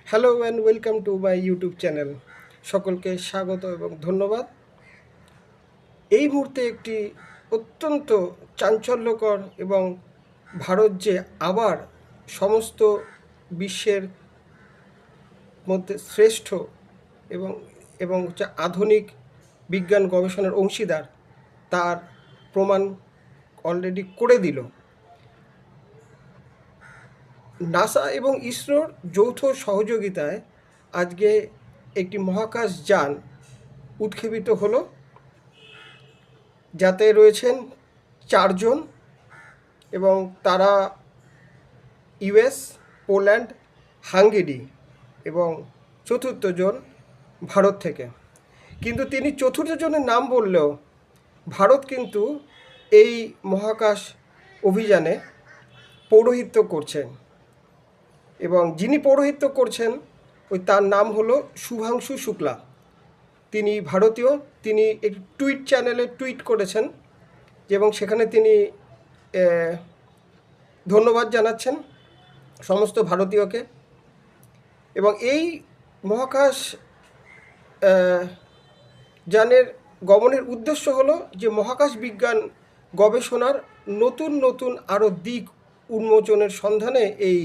Hello and welcome to my YouTube channel. সকলকে স্বাগত এবং ধন্যবাদ। এই মুহূর্তে একটি অত্যন্ত চাঞ্চল্যকর এবং ভারত যে আবার সমস্ত বিশ্বের মধ্যে শ্রেষ্ঠ এবং এবং হচ্ছে আধুনিক বিজ্ঞান গবেষণার অংশীদার, তার প্রমাণ অলরেডি করে দিল। নাসা এবং ইসরোর যৌথ সহযোগিতায় আজকে একটি মহাকাশ যান উৎক্ষেপিত হলো, যাতে রয়েছেন 4 জন এবং তারা ইউএস, পোল্যান্ড, হাঙ্গেরি এবং চতুর্থ জন ভারত থেকে। কিন্তু তিনি চতুর্থ জনের নাম বললেও ভারত কিন্তু এই মহাকাশ অভিযানে পৌরোহিত্য করছেন, এবং যিনি পৌরোহিত্য করছেন তার নাম হলো শুভাংশু শুক্লা। তিনি ভারতীয়। তিনি একটি টুইট চ্যানেলে টুইট করেছেন এবং সেখানে তিনি ধন্যবাদ জানাচ্ছেন সমস্ত ভারতীয়কে। এবং এই মহাকাশ যানের গমনের উদ্দেশ্য হলো যে মহাকাশ বিজ্ঞান গবেষণার নতুন নতুন আরও দিক উন্মোচনের সন্ধানে এই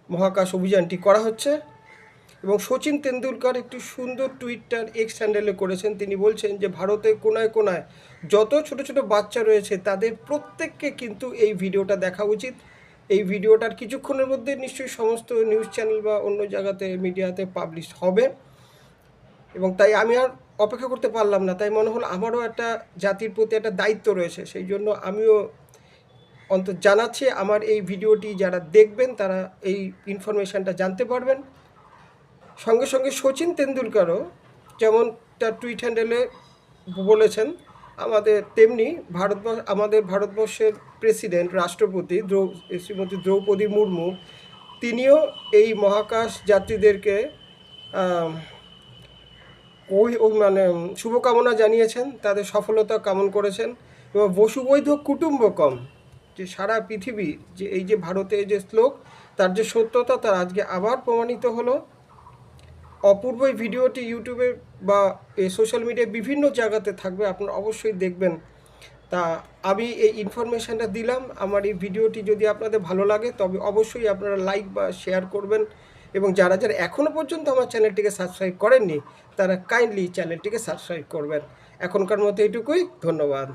মহাকাশ অভিযানটি করা হচ্ছে। এবং শচীন তেন্ডুলকর একটি সুন্দর টুইটার এক্স হ্যান্ডেলে করেছেন। তিনি বলছেন যে ভারতের কোনায় কোনায় যত ছোট ছোট বাচ্চা রয়েছে তাদের প্রত্যেককে কিন্তু এই ভিডিওটা দেখা উচিত। এই ভিডিওটার কিছুক্ষণের মধ্যে নিশ্চয়ই সমস্ত নিউজ চ্যানেল বা অন্য জায়গাতে মিডিয়াতে পাবলিশ হবে, এবং তাই আমি আর অপেক্ষা করতে পারলাম না। তাই মনে হলো আমারও একটা জাতির প্রতি একটা দায়িত্ব রয়েছে, সেই জন্য আমিও অন্তত জানাচ্ছি। আমার এই ভিডিওটি যারা দেখবেন তারা এই ইনফরমেশানটা জানতে পারবেন। সঙ্গে সঙ্গে শচীন তেন্ডুলকরও যেমন তার টুইট হ্যান্ডেলে বলেছেন, তেমনি আমাদের ভারতবর্ষের প্রেসিডেন্ট, রাষ্ট্রপতি শ্রীমতী দ্রৌপদী মুর্মু, তিনিও এই মহাকাশ যাত্রীদেরকে শুভকামনা জানিয়েছেন, তাদের সফলতা কামন করেছেন। এবং বসুবৈধ কুটুম্বকম, যে সারা পৃথিবী যে এই যে ভারতের যে শ্লোক, তার যে সত্যতা তার আজকে আবার প্রমাণিত হলো। অপূর্ব এই ভিডিওটি ইউটিউবে বা সোশ্যাল মিডিয়ায় বিভিন্ন জায়গাতে থাকবে, আপনারা অবশ্যই দেখবেন। তা আমি এই ইনফরমেশানটা দিলাম। আমার এই ভিডিওটি যদি আপনাদের ভালো লাগে তবে অবশ্যই আপনারা লাইক বা শেয়ার করবেন, এবং যারা যারা এখনও পর্যন্ত আমার চ্যানেলটিকে সাবস্ক্রাইব করেননি তারা কাইন্ডলি চ্যানেলটিকে সাবস্ক্রাইব করবেন। এখনকার মতো এইটুকুই, ধন্যবাদ।